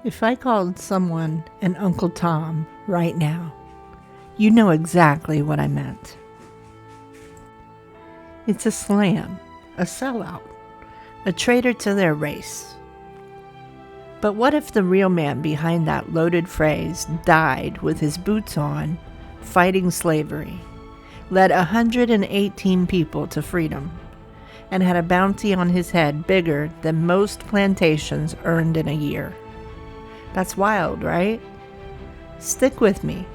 If I called someone an Uncle Tom right now, you know exactly what I meant. It's a slam, a sellout, a traitor to their race. But what if the real man behind that loaded phrase died with his boots on, fighting slavery, led 118 people to freedom, and had a bounty on his head bigger than most plantations earned in a year? That's wild, right? Stick with me.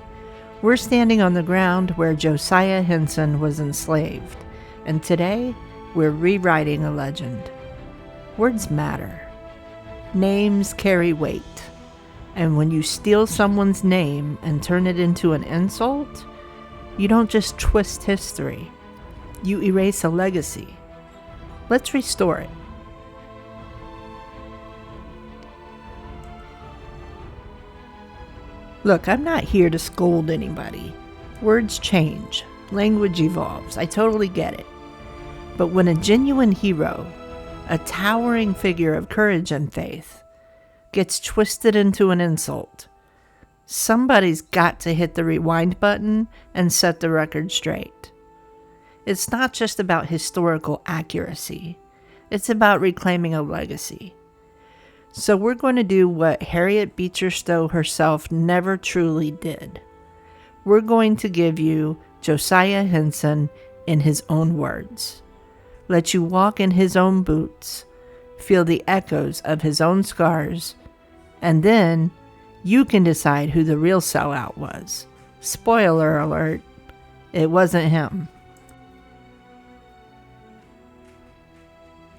We're standing on the ground where Josiah Henson was enslaved, and today we're rewriting a legend. Words matter. Names carry weight, and when you steal someone's name and turn it into an insult, you don't just twist history, you erase a legacy. Let's restore it. Look, I'm not here to scold anybody. Words change, language evolves, I totally get it. But when a genuine hero, a towering figure of courage and faith, gets twisted into an insult, somebody's got to hit the rewind button and set the record straight. It's not just about historical accuracy. It's about reclaiming a legacy. So we're going to do what Harriet Beecher Stowe herself never truly did. We're going to give you Josiah Henson in his own words. Let you walk in his own boots, feel the echoes of his own scars, and then you can decide who the real sellout was. Spoiler alert, it wasn't him.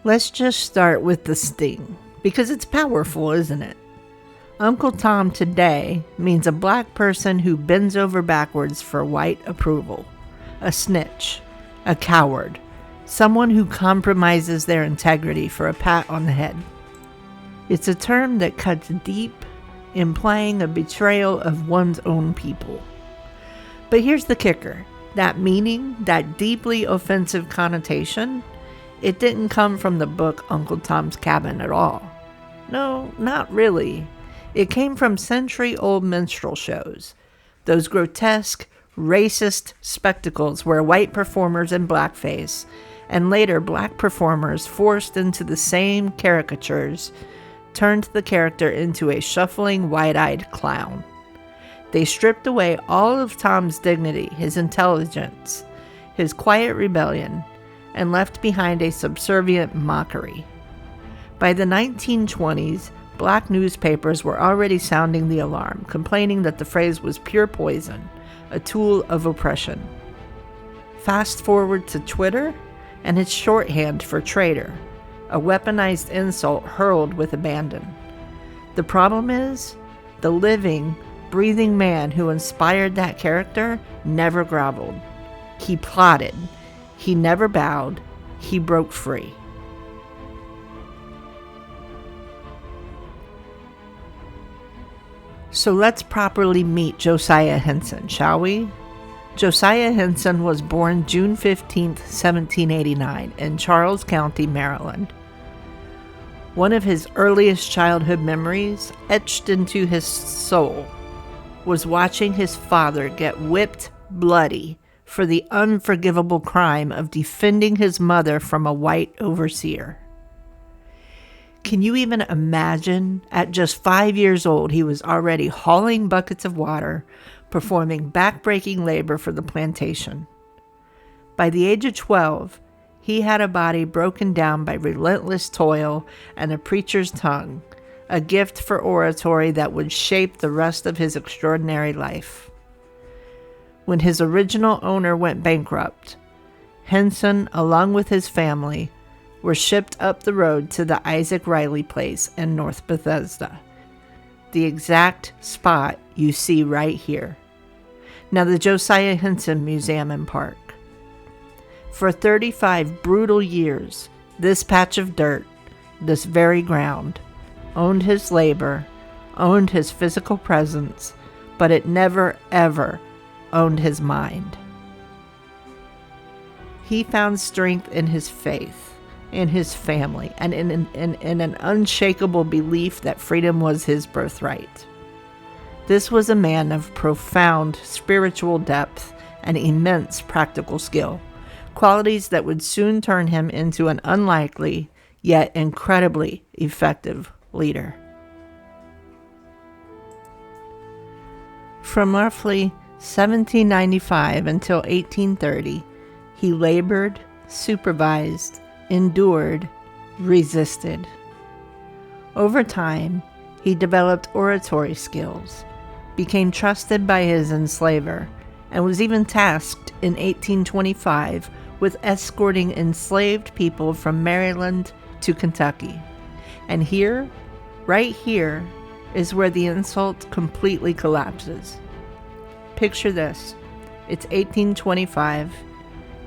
Let's just start with the sting, because it's powerful, isn't it? Uncle Tom today means a black person who bends over backwards for white approval, a snitch, a coward, someone who compromises their integrity for a pat on the head. It's a term that cuts deep, implying a betrayal of one's own people. But here's the kicker. That meaning, that deeply offensive connotation, it didn't come from the book Uncle Tom's Cabin at all. No, not really. It came from century-old minstrel shows, those grotesque, racist spectacles where white performers in blackface and later black performers forced into the same caricatures turned the character into a shuffling, wide-eyed clown. They stripped away all of Tom's dignity, his intelligence, his quiet rebellion, and left behind a subservient mockery. By the 1920s, black newspapers were already sounding the alarm, complaining that the phrase was pure poison, a tool of oppression. Fast forward to Twitter, and it's shorthand for traitor, a weaponized insult hurled with abandon. The problem is, the living, breathing man who inspired that character never groveled. He plotted. He never bowed. He broke free. So let's properly meet Josiah Henson, shall we? Josiah Henson was born June 15, 1789, in Charles County, Maryland. One of his earliest childhood memories, etched into his soul, was watching his father get whipped bloody for the unforgivable crime of defending his mother from a white overseer. Can you even imagine? At just 5 years old, he was already hauling buckets of water, performing back-breaking labor for the plantation. By the age of 12, he had a body broken down by relentless toil and a preacher's tongue, a gift for oratory that would shape the rest of his extraordinary life. When his original owner went bankrupt, Henson, along with his family, were shipped up the road to the Isaac Riley place in North Bethesda, the exact spot you see right here. Now the Josiah Henson Museum Park. For 35 brutal years, this patch of dirt, this very ground, owned his labor, owned his physical presence, but it never, ever owned his mind. He found strength in his faith, in his family and in an unshakable belief that freedom was his birthright. This was a man of profound spiritual depth and immense practical skill, qualities that would soon turn him into an unlikely yet incredibly effective leader. From roughly 1795 until 1830, he labored, supervised, endured, resisted. Over time, he developed oratory skills, became trusted by his enslaver, and was even tasked in 1825 with escorting enslaved people from Maryland to Kentucky. And here, right here, is where the insult completely collapses. Picture this. It's 1825.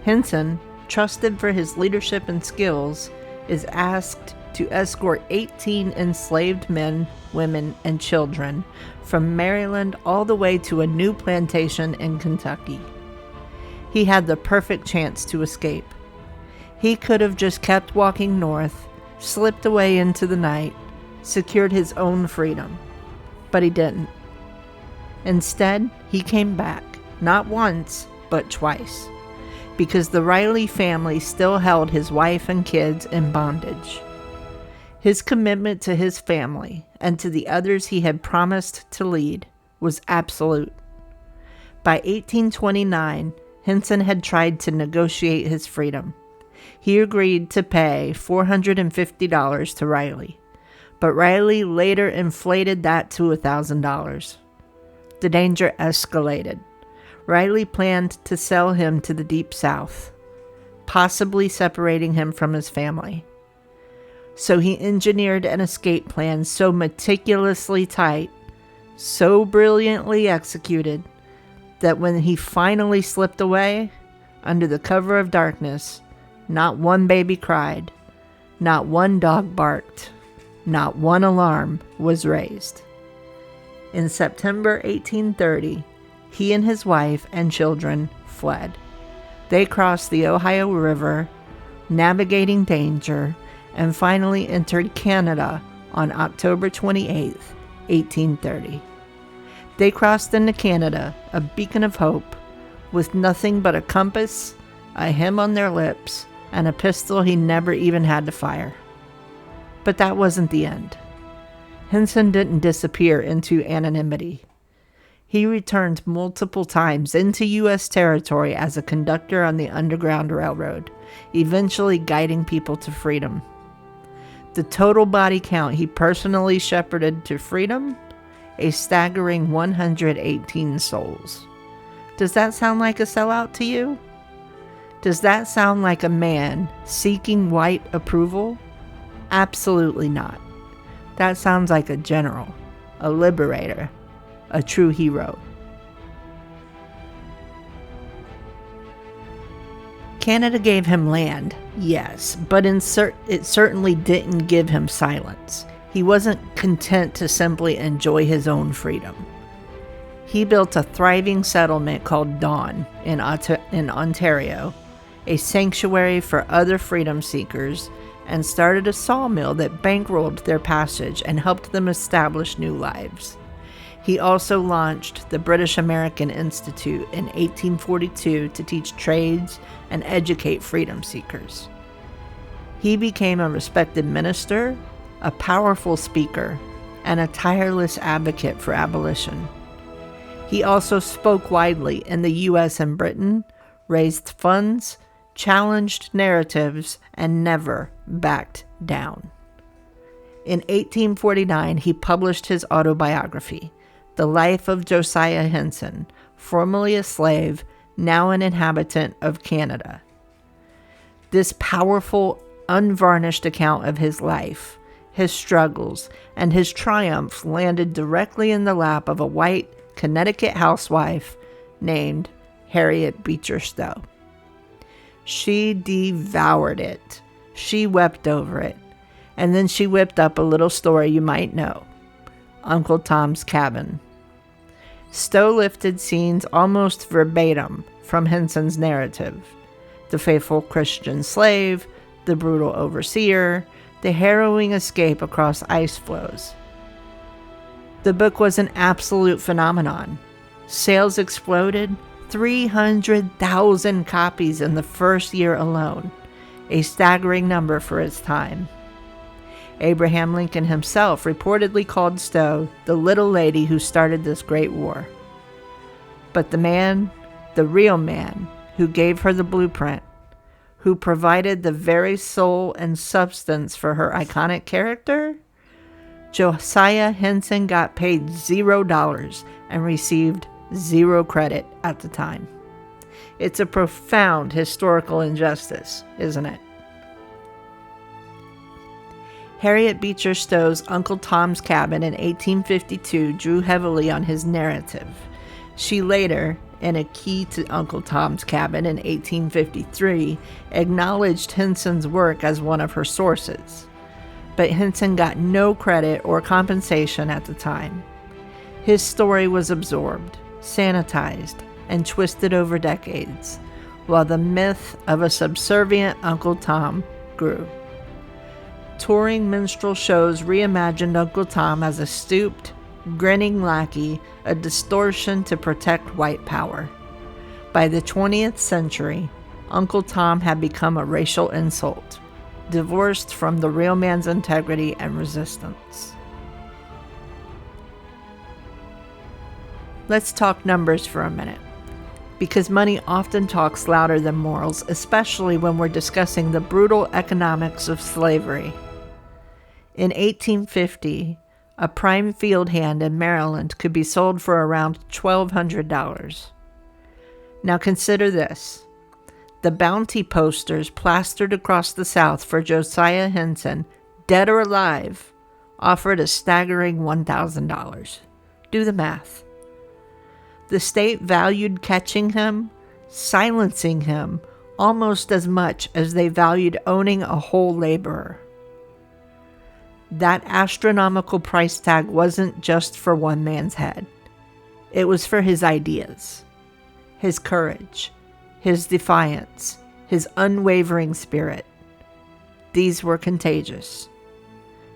Henson, trusted for his leadership and skills, is asked to escort 18 enslaved men, women, and children from Maryland all the way to a new plantation in Kentucky. He had the perfect chance to escape. He could have just kept walking north, slipped away into the night, secured his own freedom. But he didn't. Instead, he came back, not once, but twice, because the Riley family still held his wife and kids in bondage. His commitment to his family and to the others he had promised to lead was absolute. By 1829, Henson had tried to negotiate his freedom. He agreed to pay $450 to Riley, but Riley later inflated that to $1,000. The danger escalated. Riley planned to sell him to the Deep South, possibly separating him from his family. So he engineered an escape plan so meticulously tight, so brilliantly executed, that when he finally slipped away, under the cover of darkness, not one baby cried, not one dog barked, not one alarm was raised. In September 1830, he and his wife and children fled. They crossed the Ohio River, navigating danger, and finally entered Canada on October 28, 1830. They crossed into Canada, a beacon of hope, with nothing but a compass, a hymn on their lips, and a pistol he never even had to fire. But that wasn't the end. Henson didn't disappear into anonymity. He returned multiple times into U.S. territory as a conductor on the Underground Railroad, eventually guiding people to freedom. The total body count he personally shepherded to freedom, a staggering 118 souls. Does that sound like a sellout to you? Does that sound like a man seeking white approval? Absolutely not. That sounds like a general, a liberator, a true hero. Canada gave him land, yes, but it certainly didn't give him silence. He wasn't content to simply enjoy his own freedom. He built a thriving settlement called Dawn in Ontario, a sanctuary for other freedom seekers, and started a sawmill that bankrolled their passage and helped them establish new lives. He also launched the British American Institute in 1842 to teach trades and educate freedom seekers. He became a respected minister, a powerful speaker, and a tireless advocate for abolition. He also spoke widely in the U.S. and Britain, raised funds, challenged narratives, and never backed down. In 1849, he published his autobiography, The Life of Josiah Henson, formerly a slave, now an inhabitant of Canada. This powerful, unvarnished account of his life, his struggles, and his triumphs landed directly in the lap of a white Connecticut housewife named Harriet Beecher Stowe. She devoured it. She wept over it. And then she whipped up a little story you might know, Uncle Tom's Cabin. Stowe lifted scenes almost verbatim from Henson's narrative. The faithful Christian slave, the brutal overseer, the harrowing escape across ice floes. The book was an absolute phenomenon. Sales exploded, 300,000 copies in the first year alone, a staggering number for its time. Abraham Lincoln himself reportedly called Stowe the little lady who started this great war. But the man, the real man, who gave her the blueprint, who provided the very soul and substance for her iconic character, Josiah Henson got paid $0 and received zero credit at the time. It's a profound historical injustice, isn't it? Harriet Beecher Stowe's Uncle Tom's Cabin in 1852 drew heavily on his narrative. She later, in a key to Uncle Tom's Cabin in 1853, acknowledged Henson's work as one of her sources. But Henson got no credit or compensation at the time. His story was absorbed, sanitized, and twisted over decades, while the myth of a subservient Uncle Tom grew. Touring minstrel shows reimagined Uncle Tom as a stooped, grinning lackey, a distortion to protect white power. By the 20th century, Uncle Tom had become a racial insult, divorced from the real man's integrity and resistance. Let's talk numbers for a minute, because money often talks louder than morals, especially when we're discussing the brutal economics of slavery. In 1850, a prime field hand in Maryland could be sold for around $1,200. Now consider this. The bounty posters plastered across the South for Josiah Henson, dead or alive, offered a staggering $1,000. Do the math. The state valued catching him, silencing him, almost as much as they valued owning a whole laborer. That astronomical price tag wasn't just for one man's head. It was for his ideas, his courage, his defiance, his unwavering spirit. These were contagious.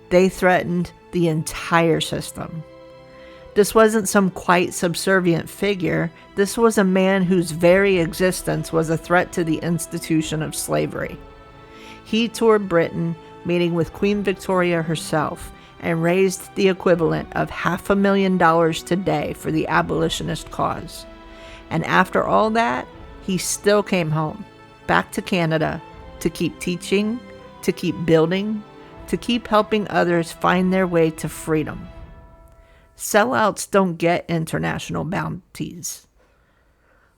They threatened the entire system. This wasn't some quite subservient figure. This was a man whose very existence was a threat to the institution of slavery. He toured Britain, meeting with Queen Victoria herself, and raised the equivalent of $500,000 today for the abolitionist cause. And after all that, he still came home, back to Canada, to keep teaching, to keep building, to keep helping others find their way to freedom. Sellouts don't get international bounties.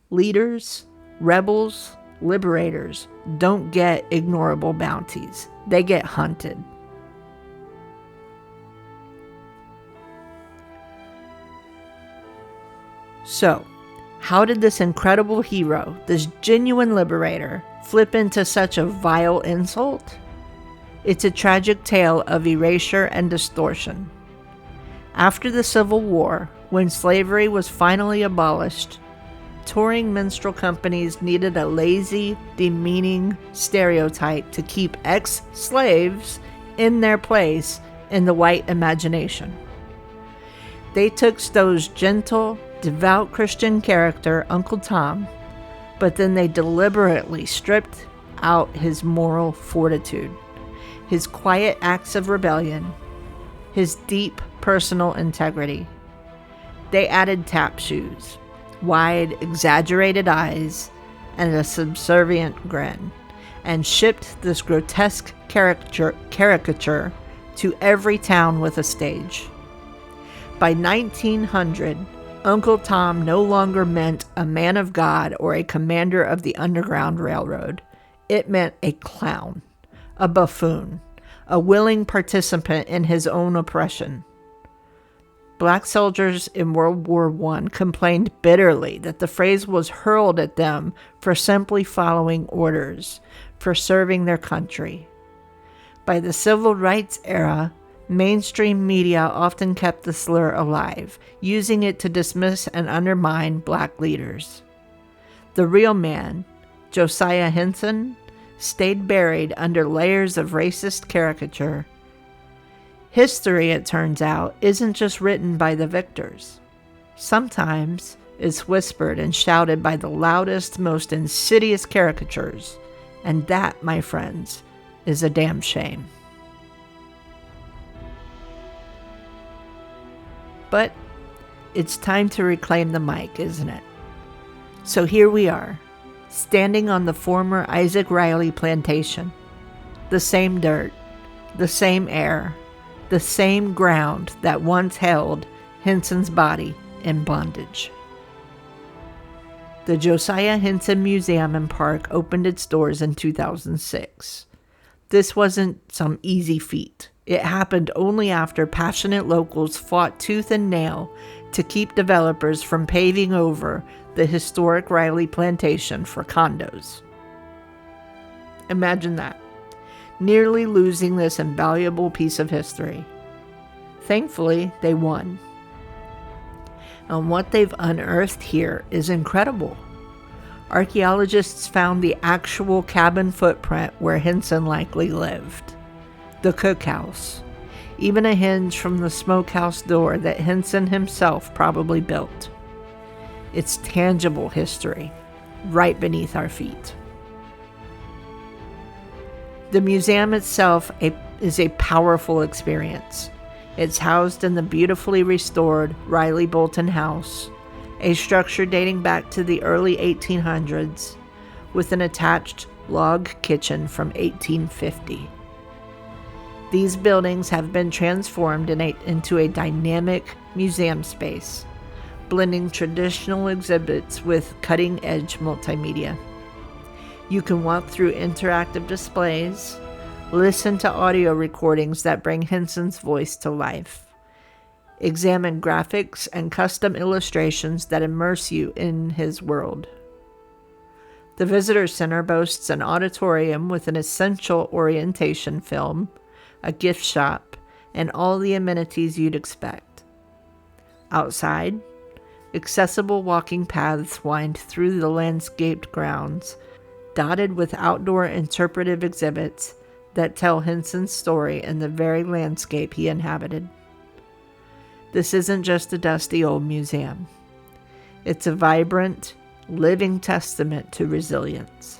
Leaders, rebels, liberators don't get ignorable bounties. They get hunted. So, how did this incredible hero, this genuine liberator, flip into such a vile insult? It's a tragic tale of erasure and distortion. After the Civil War, when slavery was finally abolished, touring minstrel companies needed a lazy, demeaning stereotype to keep ex-slaves in their place in the white imagination. They took Stowe's gentle, devout Christian character, Uncle Tom, but then they deliberately stripped out his moral fortitude, his quiet acts of rebellion, his deep personal integrity. They added tap shoes, wide, exaggerated eyes, and a subservient grin, and shipped this grotesque caricature to every town with a stage. By 1900, Uncle Tom no longer meant a man of God or a commander of the Underground Railroad. It meant a clown, a buffoon, a willing participant in his own oppression. Black soldiers in World War I complained bitterly that the phrase was hurled at them for simply following orders, for serving their country. By the Civil Rights era, mainstream media often kept the slur alive, using it to dismiss and undermine black leaders. The real man, Josiah Henson, stayed buried under layers of racist caricature. History, it turns out, isn't just written by the victors. Sometimes it's whispered and shouted by the loudest, most insidious caricatures. And that, my friends, is a damn shame. But it's time to reclaim the mic, isn't it? So here we are, standing on the former Isaac Riley plantation. The same dirt, the same air, the same ground that once held Henson's body in bondage. The Josiah Henson Museum Park opened its doors in 2006. This wasn't some easy feat. It happened only after passionate locals fought tooth and nail to keep developers from paving over the historic Riley plantation for condos. Imagine that, nearly losing this invaluable piece of history. Thankfully, they won. And what they've unearthed here is incredible. Archaeologists found the actual cabin footprint where Henson likely lived. The cookhouse, even a hinge from the smokehouse door that Henson himself probably built. It's tangible history, right beneath our feet. The museum itself is a powerful experience. It's housed in the beautifully restored Riley Bolton House, a structure dating back to the early 1800s, with an attached log kitchen from 1850. These buildings have been transformed into a dynamic museum space, blending traditional exhibits with cutting-edge multimedia. You can walk through interactive displays, listen to audio recordings that bring Henson's voice to life, examine graphics and custom illustrations that immerse you in his world. The Visitor Center boasts an auditorium with an essential orientation film, a gift shop, and all the amenities you'd expect. Outside, accessible walking paths wind through the landscaped grounds, dotted with outdoor interpretive exhibits that tell Henson's story in the very landscape he inhabited. This isn't just a dusty old museum. It's a vibrant, living testament to resilience.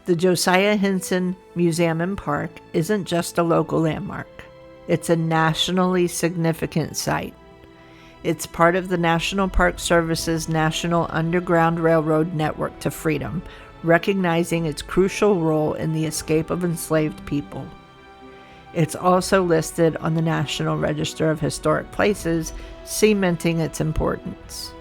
The Josiah Henson Museum Park isn't just a local landmark. It's a nationally significant site. It's part of the National Park Service's National Underground Railroad Network to Freedom, recognizing its crucial role in the escape of enslaved people. It's also listed on the National Register of Historic Places, cementing its importance.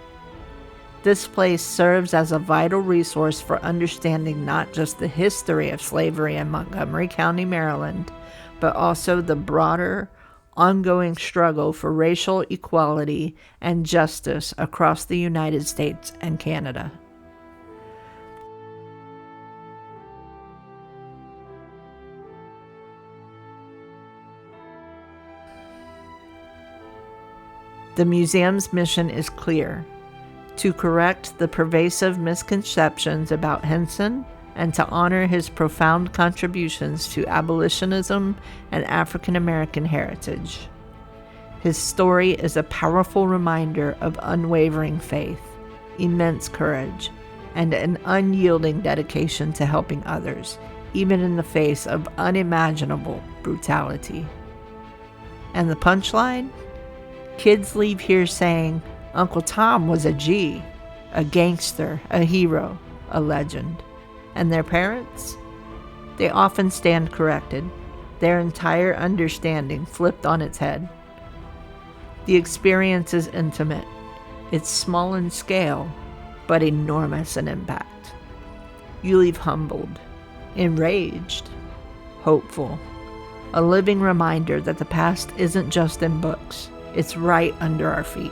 This place serves as a vital resource for understanding not just the history of slavery in Montgomery County, Maryland, but also the broader, ongoing struggle for racial equality and justice across the United States and Canada. The museum's mission is clear: to correct the pervasive misconceptions about Henson and to honor his profound contributions to abolitionism and African American heritage. His story is a powerful reminder of unwavering faith, immense courage, and an unyielding dedication to helping others, even in the face of unimaginable brutality. And the punchline? Kids leave here saying, Uncle Tom was a G, a gangster, a hero, a legend. And their parents? They often stand corrected, their entire understanding flipped on its head. The experience is intimate. It's small in scale, but enormous in impact. You leave humbled, enraged, hopeful, a living reminder that the past isn't just in books, it's right under our feet.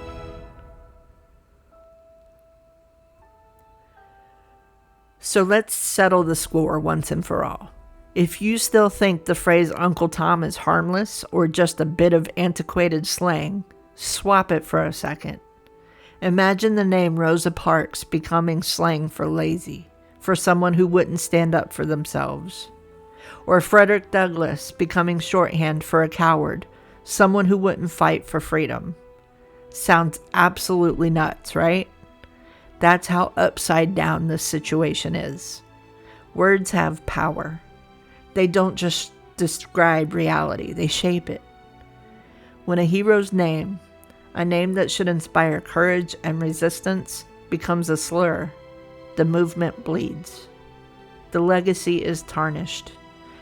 So let's settle the score once and for all. If you still think the phrase Uncle Tom is harmless or just a bit of antiquated slang, swap it for a second. Imagine the name Rosa Parks becoming slang for lazy, for someone who wouldn't stand up for themselves. Or Frederick Douglass becoming shorthand for a coward, someone who wouldn't fight for freedom. Sounds absolutely nuts, right? That's how upside down this situation is. Words have power. They don't just describe reality, they shape it. When a hero's name, a name that should inspire courage and resistance, becomes a slur, the movement bleeds. The legacy is tarnished,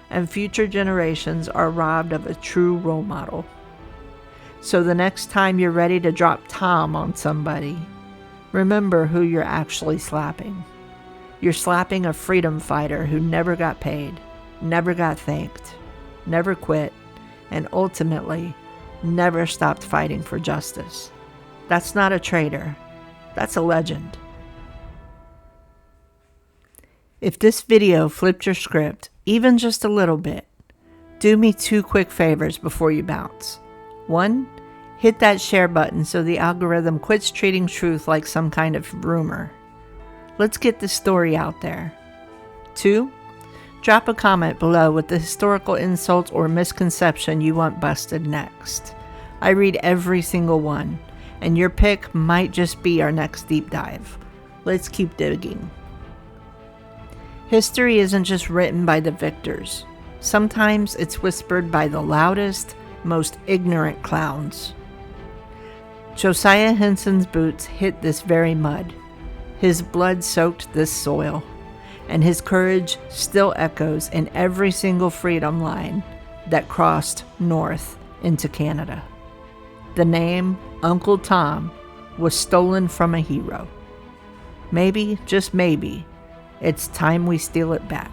and future generations are robbed of a true role model. So the next time you're ready to drop Tom on somebody, remember who you're actually slapping. You're slapping a freedom fighter who never got paid, never got thanked, never quit, and ultimately never stopped fighting for justice. That's not a traitor. That's a legend. If this video flipped your script, even just a little bit, do me 2 quick favors before you bounce. 1, hit that share button so the algorithm quits treating truth like some kind of rumor. Let's get this story out there. 2, drop a comment below with the historical insult or misconception you want busted next. I read every single one, and your pick might just be our next deep dive. Let's keep digging. History isn't just written by the victors. Sometimes it's whispered by the loudest, most ignorant clowns. Josiah Henson's boots hit this very mud. His blood soaked this soil, and his courage still echoes in every single freedom line that crossed north into Canada. The name Uncle Tom was stolen from a hero. Maybe, just maybe, it's time we steal it back.